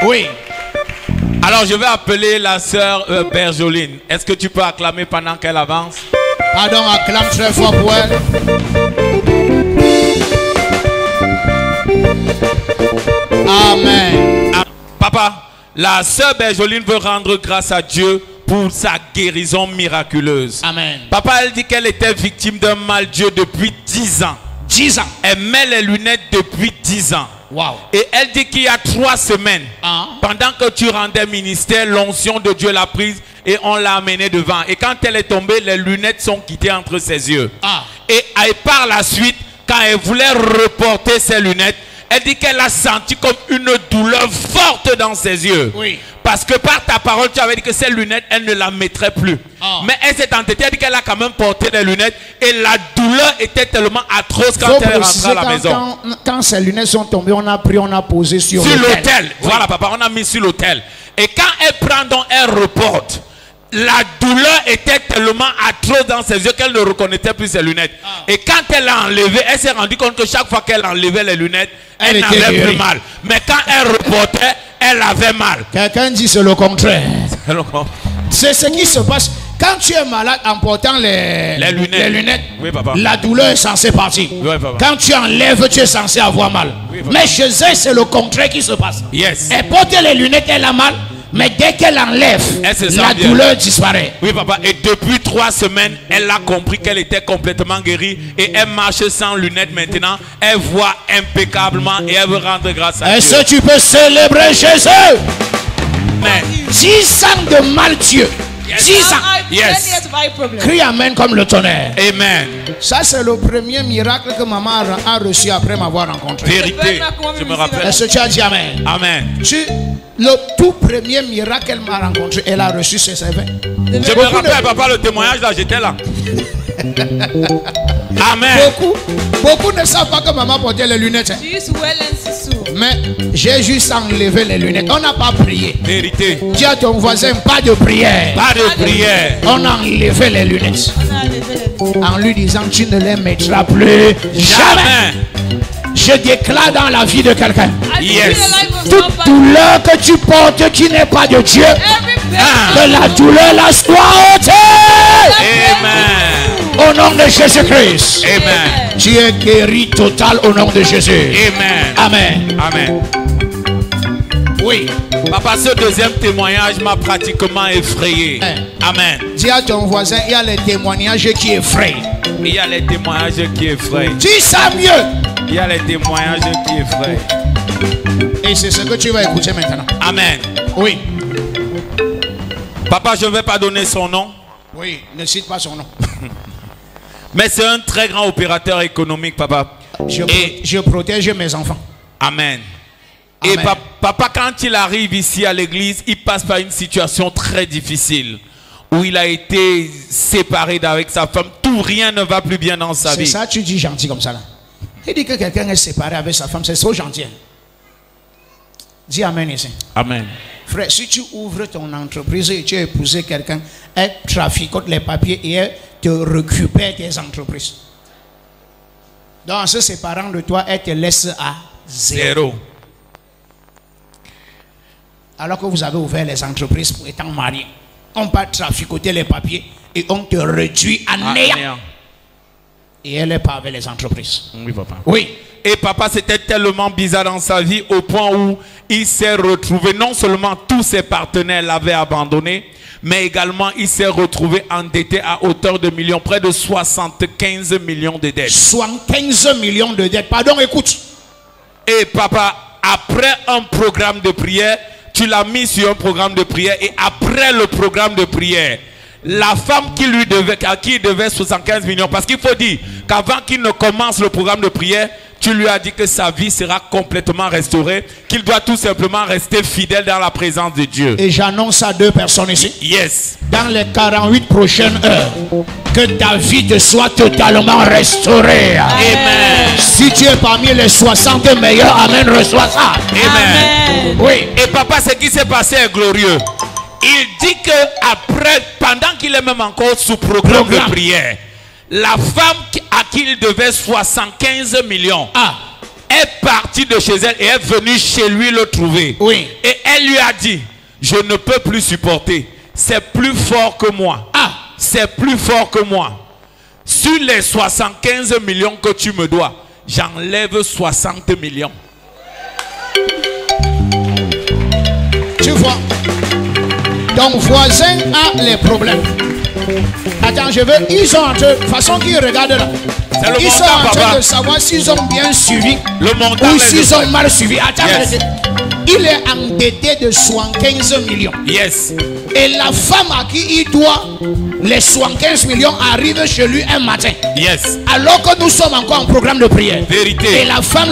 Oui. Alors je vais appeler la sœur Bergeline. Est-ce que tu peux acclamer pendant qu'elle avance? Pardon, acclame très fort pour elle. Amen. Ah, papa, la sœur Bergeline veut rendre grâce à Dieu pour sa guérison miraculeuse. Amen. Papa, elle dit qu'elle était victime d'un mal-dieu depuis 10 ans. 10 ans. Elle met les lunettes depuis 10 ans. Wow. Et elle dit qu'il y a 3 semaines, pendant que tu rendais ministère, l'onction de Dieu l'a prise et on l'a amenée devant. Et quand elle est tombée, les lunettes sont quittées entre ses yeux. Et par la suite, quand elle voulait reporter ses lunettes, elle dit qu'elle a senti comme une douleur forte dans ses yeux. Oui. Parce que par ta parole, tu avais dit que ces lunettes, elle ne la mettrait plus. Mais elle s'est entêtée, elle dit qu'elle a quand même porté les lunettes. Et la douleur était tellement atroce quand elle est rentrée à la maison. Quand ces lunettes sont tombées, on a pris, on a posé sur l'autel. Oui. Voilà, papa, on a mis sur l'autel. Et quand elle prend donc, elle reporte. La douleur était tellement atroce dans ses yeux qu'elle ne reconnaissait plus ses lunettes. Et quand elle a enlevé, elle s'est rendue compte que chaque fois qu'elle enlevait les lunettes, elle n'avait plus mal. Mais quand elle reportait, elle avait mal. Quelqu'un dit c'est le contraire. C'est ce qui se passe. Quand tu es malade en portant les lunettes, oui, papa, la douleur est censée partir. Oui, papa. Quand tu enlèves, tu es censé avoir mal. Oui, mais chez elle, c'est le contraire qui se passe. Yes. Elle porte les lunettes, elle a mal. Mais dès qu'elle enlève, la douleur disparaît. Oui, papa. Et depuis 3 semaines, elle a compris qu'elle était complètement guérie. Et elle marche sans lunettes maintenant. Elle voit impeccablement et elle veut rendre grâce à Dieu. Est-ce que tu peux célébrer chez eux? Mais 10 ans de mal-Dieu. 10 ans. Yes. Crie amen comme le tonnerre. Amen. Ça, c'est le premier miracle que maman a reçu après m'avoir rencontré. Vérité. Je me rappelle. Est-ce que tu as dit amen? Amen. Le tout premier miracle qu'elle m'a rencontré, elle a reçu ses événements. Je me rappelle, papa, le témoignage là, j'étais là. Amen. Beaucoup ne savent pas que maman portait les lunettes. Mais j'ai juste enlevé les lunettes. On n'a pas prié. Vérité. Dis à ton voisin, pas de prière. Pas de prière. On a enlevé les lunettes. En lui disant, tu ne les mettras plus jamais. Je déclare dans la vie de quelqu'un. Yes. Toute douleur que tu portes qui n'est pas de Dieu, que la douleur la soit ôtée. Amen. Au nom de Jésus-Christ. Amen. Tu es guéri total au nom de Jésus. Amen. Amen. Amen. Oui. Papa, ce deuxième témoignage m'a pratiquement effrayé. Amen. Dis à ton voisin, il y a les témoignages qui effrayent. Il y a les témoignages qui effrayent. Dis ça mieux. Il y a les témoignages qui effrayent. Et c'est ce que tu vas écouter maintenant. Amen. Oui. Papa, je ne vais pas donner son nom. Oui, ne cite pas son nom. Mais c'est un très grand opérateur économique, papa. Je protège mes enfants. Amen. Amen. Et papa, quand il arrive ici à l'église, il passe par une situation très difficile. Où il a été séparé d'avec sa femme. Tout, rien ne va plus bien dans sa vie. C'est ça, tu dis gentil comme ça là. Il dit que quelqu'un est séparé avec sa femme, c'est trop gentil. Dis amen ici. Amen. Frère, si tu ouvres ton entreprise et tu as épousé quelqu'un, elle traficote les papiers et elle te récupère tes entreprises. Donc en se séparant de toi, elle te laisse à zéro. Alors que vous avez ouvert les entreprises pour étant mariés. On va traficoter les papiers et on te réduit à néant. Et elle est pas avec les entreprises. Oui, papa. Oui. Et papa, c'était tellement bizarre dans sa vie au point où il s'est retrouvé, non seulement tous ses partenaires l'avaient abandonné, mais également il s'est retrouvé endetté à hauteur de millions, près de 75 millions de dettes. 75 millions de dettes. Pardon, écoute. Et papa, après un programme de prière, tu l'as mis sur un programme de prière et après le programme de prière, la femme à qui il devait 75 millions, parce qu'il faut dire qu'avant qu'il ne commence le programme de prière, tu lui as dit que sa vie sera complètement restaurée, qu'il doit tout simplement rester fidèle dans la présence de Dieu. Et j'annonce à 2 personnes ici. Yes. Dans les 48 prochaines heures, que ta vie te soit totalement restaurée. Amen. Si tu es parmi les 60 meilleurs, amen, reçois ça. Amen. Oui. Et papa, ce qui s'est passé est glorieux. Il dit que après, pendant qu'il est même encore sous programme de prière, la femme à qui il devait 75 millions est partie de chez elle et est venue chez lui le trouver. Oui. Et Elle lui a dit, je ne peux plus supporter. C'est plus fort que moi. Ah, C'est plus fort que moi. Sur les 75 millions que tu me dois, j'enlève 60 millions. tu vois, ton voisin a les problèmes. Attends, je veux, ils sont en train, de façon qu'ils regardent là, C'est le ils sont montant, en train papa. de savoir s'ils ont bien suivi Le montant ou les s'ils deux. ont mal suivi. Attends, Yes. il est endetté de 75 millions. Yes. Et la femme à qui il doit les 75 millions arrive chez lui un matin. Yes. Alors que nous sommes encore en programme de prière. Vérité. Et la femme